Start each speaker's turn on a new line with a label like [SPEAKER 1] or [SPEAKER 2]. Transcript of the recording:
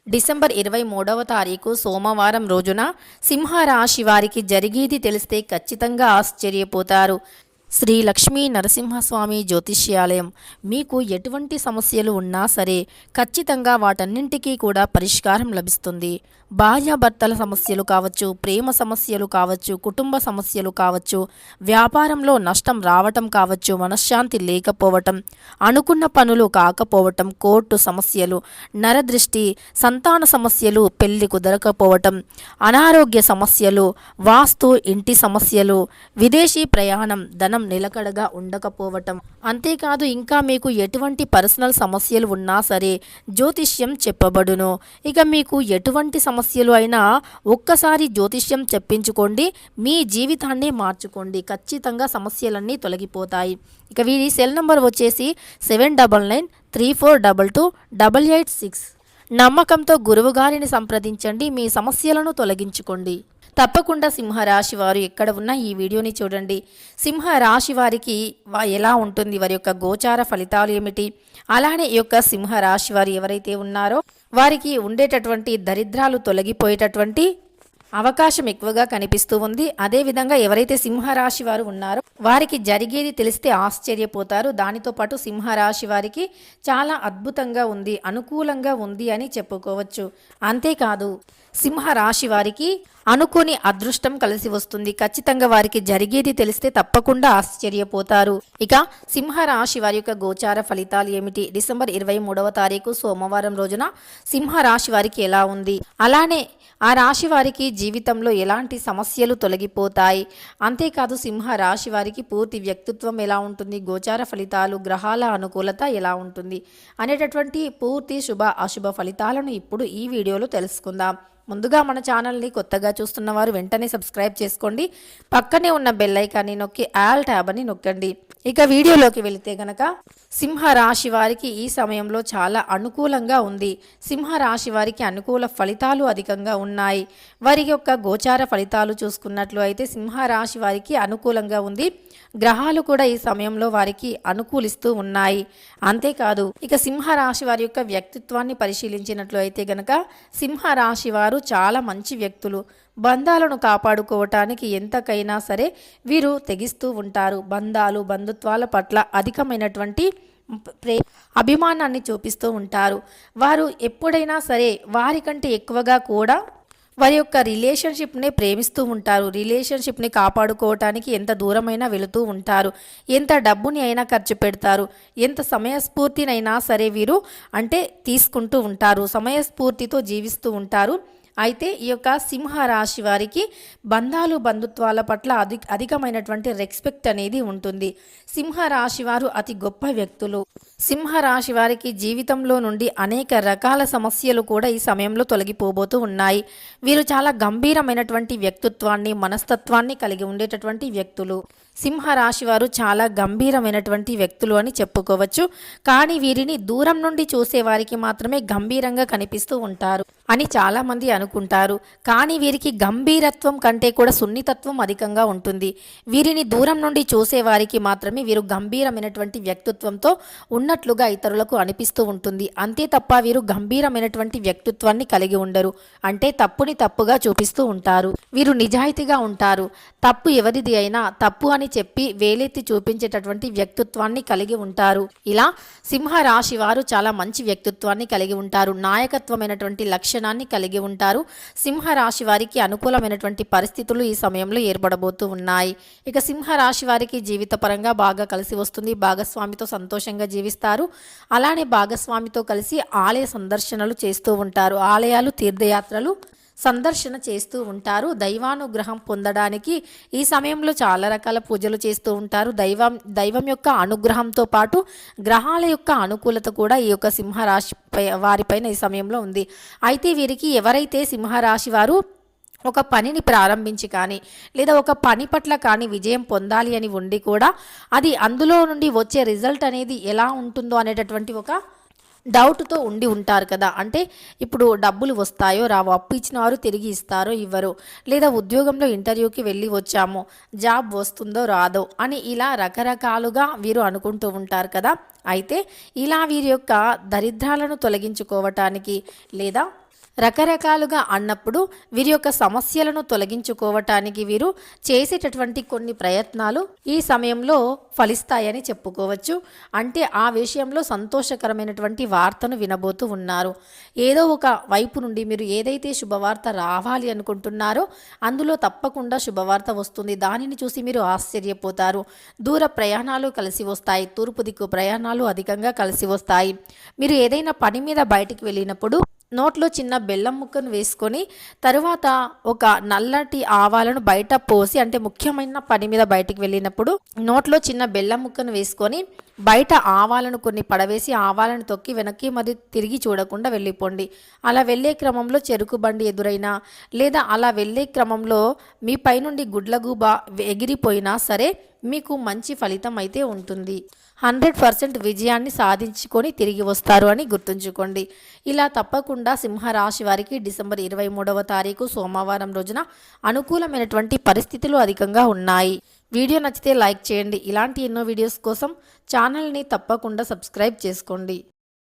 [SPEAKER 1] December 23వ తారీఖు సోమవారం రోజున సింహరాశి వారికి జరిగేది తెలిస్తే ఖచ్చితంగా ఆశ్చర్యపోతారు. శ్రీ లక్ష్మీ నరసింహస్వామి జ్యోతిష్యాలయం మీకు ఎటువంటి సమస్యలు ఉన్నా సరే ఖచ్చితంగా వాటన్నింటికీ కూడా పరిష్కారం లభిస్తుంది. భార్యాభర్తల సమస్యలు కావచ్చు, ప్రేమ సమస్యలు కావచ్చు, కుటుంబ సమస్యలు కావచ్చు, వ్యాపారంలో నష్టం రావటం కావచ్చు, మనశ్శాంతి లేకపోవటం, అనుకున్న పనులు కాకపోవటం, కోర్టు సమస్యలు, నరదృష్టి, సంతాన సమస్యలు, పెళ్లి కుదరకపోవటం, అనారోగ్య సమస్యలు, వాస్తు, ఇంటి సమస్యలు, విదేశీ ప్రయాణం, ధనం నిలకడగా ఉండకపోవటం, అంతేకాదు ఇంకా మీకు ఎటువంటి పర్సనల్ సమస్యలు ఉన్నా సరే జ్యోతిష్యం చెప్పబడును. ఇక మీకు ఎటువంటి సమస్యలు అయినా ఒక్కసారి జ్యోతిష్యం చెప్పించుకోండి, మీ జీవితాన్ని మార్చుకోండి, ఖచ్చితంగా సమస్యలన్నీ తొలగిపోతాయి. ఇక వీరి సెల్ నంబర్ వచ్చేసి 7993422886. నమ్మకంతో గురువుగారిని సంప్రదించండి, మీ సమస్యలను తొలగించుకోండి. తప్పకుండా సింహరాశి వారు ఎక్కడ ఉన్నా ఈ వీడియోని చూడండి. సింహరాశి వారికి ఎలా ఉంటుంది, వారి యొక్క గోచార ఫలితాలు ఏమిటి, అలానే ఈ యొక్క సింహరాశి వారు ఎవరైతే ఉన్నారో వారికి ఉండేటటువంటి దరిద్రాలు తొలగిపోయేటటువంటి అవకాశం ఎక్కువగా కనిపిస్తూ ఉంది. అదేవిధంగా ఎవరైతే సింహరాశి వారు ఉన్నారో వారికి జరిగేది తెలిస్తే ఆశ్చర్యపోతారు. దానితో పాటు సింహరాశి వారికి చాలా అద్భుతంగా ఉంది, అనుకూలంగా ఉంది అని చెప్పుకోవచ్చు. అంతేకాదు సింహరాశి వారికి అనుకోని అదృష్టం కలిసి వస్తుంది. ఖచ్చితంగా వారికి జరిగేది తెలిస్తే తప్పకుండా ఆశ్చర్యపోతారు. ఇక సింహరాశి వారి యొక్క గోచార ఫలితాలు ఏమిటి, డిసెంబర్ 23వ తారీఖు సోమవారం రోజున సింహరాశి వారికి ఎలా ఉంది, అలానే ఆ రాశి వారికి జీవితంలో ఎలాంటి సమస్యలు తొలగిపోతాయి, అంతేకాదు సింహరాశి వారికి పూర్తి వ్యక్తిత్వం ఎలా ఉంటుంది, గోచార ఫలితాలు, గ్రహాల అనుకూలత ఎలా ఉంటుంది అనేటటువంటి పూర్తి శుభ అశుభ ఫలితాలను ఇప్పుడు ఈ వీడియోలో తెలుసుకుందాం. ముందుగా మన ఛానల్ని కొత్తగా చూస్తున్న వారు వెంటనే సబ్స్క్రైబ్ చేసుకోండి, పక్కనే ఉన్న బెల్ ఐకాన్ని నొక్కి ఆల్ ట్యాబ్ అని నొక్కండి. ఇక వీడియోలోకి వెళితే గనక సింహరాశి వారికి ఈ సమయంలో చాలా అనుకూలంగా ఉంది. సింహరాశి వారికి అనుకూల ఫలితాలు అధికంగా ఉన్నాయి. వారి యొక్క గోచార ఫలితాలు చూసుకున్నట్లు అయితే సింహరాశి వారికి అనుకూలంగా ఉంది. గ్రహాలు కూడా ఈ సమయంలో వారికి అనుకూలిస్తూ ఉన్నాయి. అంతేకాదు ఇక సింహరాశి వారి యొక్క వ్యక్తిత్వాన్ని పరిశీలించినట్లు అయితే గనక సింహరాశి వారు చాలా మంచి వ్యక్తులు. బంధాలను కాపాడుకోవటానికి ఎంతకైనా సరే వీరు తెగిస్తూ ఉంటారు. బంధుత్వాల పట్ల అధికమైనటువంటి అభిమానాన్ని చూపిస్తూ ఉంటారు. వారు ఎప్పుడైనా సరే వారికంటే ఎక్కువగా కూడా వారి యొక్క రిలేషన్షిప్ని ప్రేమిస్తూ ఉంటారు. రిలేషన్షిప్ని కాపాడుకోవటానికి ఎంత దూరమైనా వెళుతూ ఉంటారు. ఎంత డబ్బుని అయినా ఖర్చు పెడతారు. ఎంత సమయస్ఫూర్తినైనా సరే వీరు తీసుకుంటూ ఉంటారు. సమయస్ఫూర్తితో జీవిస్తూ ఉంటారు. అయితే ఈ యొక్క సింహరాశి వారికి బంధుత్వాల పట్ల అధికమైనటువంటి రెస్పెక్ట్ అనేది ఉంటుంది. సింహరాశి వారు అతి గొప్ప వ్యక్తులు. సింహరాశి వారికి జీవితంలో నుండి అనేక రకాల సమస్యలు కూడా ఈ సమయంలో తొలగిపోబోతూ ఉన్నాయి. వీరు చాలా గంభీరమైనటువంటి వ్యక్తిత్వాన్ని, మనస్తత్వాన్ని కలిగి ఉండేటటువంటి వ్యక్తులు. సింహరాశి వారు చాలా గంభీరమైనటువంటి వ్యక్తులు అని చెప్పుకోవచ్చు. కానీ వీరిని దూరం నుండి చూసే వారికి మాత్రమే గంభీరంగా కనిపిస్తూ ఉంటారు అని చాలామంది అనుకుంటారు. కానీ వీరికి గంభీరత్వం కంటే కూడా సున్నితత్వం అధికంగా ఉంటుంది. వీరిని దూరం నుండి చూసే వారికి మాత్రమే వీరు గంభీరమైనటువంటి వ్యక్తిత్వంతో ఉన్నట్లుగా ఇతరులకు అనిపిస్తూ ఉంటుంది. అంతే తప్ప వీరు గంభీరమైనటువంటి వ్యక్తిత్వాన్ని కలిగి ఉండరు. తప్పుని తప్పుగా చూపిస్తూ ఉంటారు. వీరు నిజాయితీగా ఉంటారు. తప్పు ఎవరిది అయినా తప్పు అని చెప్పి వేలెత్తి చూపించేటటువంటి వ్యక్తిత్వాన్ని కలిగి ఉంటారు. ఇలా సింహరాశి వారు చాలా మంచి వ్యక్తిత్వాన్ని కలిగి ఉంటారు. నాయకత్వమైనటువంటి లక్షణాన్ని కలిగి ఉంటారు. సింహరాశి వారికి అనుకూలమైనటువంటి పరిస్థితులు ఈ సమయంలో ఏర్పడబోతూ ఉన్నాయి. ఇక సింహరాశి వారికి జీవితపరంగా బాగా కలిసి వస్తుంది. భాగస్వామితో సంతోషంగా జీవిస్తారు. అలానే భాగస్వామితో కలిసి ఆలయ సందర్శనలు చేస్తూ ఉంటారు. ఆలయాలు, తీర్థయాత్రలు సందర్శన చేస్తూ ఉంటారు. దైవానుగ్రహం పొందడానికి ఈ సమయంలో చాలా రకాల పూజలు చేస్తూ ఉంటారు. దైవం యొక్క అనుగ్రహంతో పాటు గ్రహాల యొక్క అనుకూలత కూడా ఈ యొక్క సింహరాశి వారిపైన ఈ సమయంలో ఉంది. అయితే వీరికి ఎవరైతే సింహరాశి వారు ఒక పనిని ప్రారంభించి కానీ లేదా ఒక పని పట్ల కానీ విజయం పొందాలి అని ఉండి కూడా అది అందులో నుండి వచ్చే రిజల్ట్ అనేది ఎలా ఉంటుందో అనేటటువంటి ఒక డౌట్తో ఉండి ఉంటారు కదా. ఇప్పుడు డబ్బులు వస్తాయో రావో, అప్పు ఇచ్చిన వారు తిరిగి ఇస్తారో ఇవ్వరు, లేదా ఉద్యోగంలో ఇంటర్వ్యూకి వెళ్ళి వచ్చాము జాబ్ వస్తుందో రాదో అని ఇలా రకరకాలుగా వీరు అనుకుంటూ ఉంటారు కదా. అయితే ఇలా వీరి యొక్క దరిద్రాలను తొలగించుకోవటానికి లేదా రకరకాలుగా అన్నప్పుడు వీరి యొక్క సమస్యలను తొలగించుకోవటానికి వీరు చేసేటటువంటి కొన్ని ప్రయత్నాలు ఈ సమయంలో ఫలిస్తాయని చెప్పుకోవచ్చు. అంటే ఆ విషయంలో సంతోషకరమైనటువంటి వార్తను వినబోతూ ఉన్నారు. ఏదో ఒక వైపు నుండి మీరు ఏదైతే శుభవార్త రావాలి అనుకుంటున్నారో అందులో తప్పకుండా శుభవార్త వస్తుంది. దానిని చూసి మీరు ఆశ్చర్యపోతారు. దూర ప్రయాణాలు కలిసి వస్తాయి. తూర్పు దిక్కు ప్రయాణాలు అధికంగా కలిసి వస్తాయి. మీరు ఏదైనా పని మీద బయటికి వెళ్ళినప్పుడు నోట్లో చిన్న బెల్లం ముక్కను వేసుకొని తరువాత ఒక నల్లటి ఆవాలను బయట పోసి, అంటే ముఖ్యమైన పని మీద బయటికి వెళ్ళినప్పుడు నోట్లో చిన్న బెల్లం ముక్కను వేసుకొని బయట ఆవాలను కొన్ని పడవేసి ఆవాలను తొక్కి వెనక్కి మరి తిరిగి చూడకుండా వెళ్ళిపోండి. అలా వెళ్ళే క్రమంలో చెరుకు బండి ఎదురైనా లేదా అలా వెళ్ళే క్రమంలో మీ పైనుండి గుడ్లగూబ ఎగిరిపోయినా సరే మీకు మంచి ఫలితం అయితే ఉంటుంది. 100% విజయాన్ని సాధించుకొని తిరిగి వస్తారు అని గుర్తుంచుకోండి. ఇలా తప్పకుండా సింహరాశి వారికి డిసెంబర్ 23వ తారీఖు సోమవారం రోజున అనుకూలమైనటువంటి పరిస్థితులు అధికంగా ఉన్నాయి. వీడియో నచ్చితే లైక్ చేయండి. ఇలాంటి ఎన్నో వీడియోస్ కోసం ఛానల్ని తప్పకుండా సబ్స్క్రైబ్ చేసుకోండి.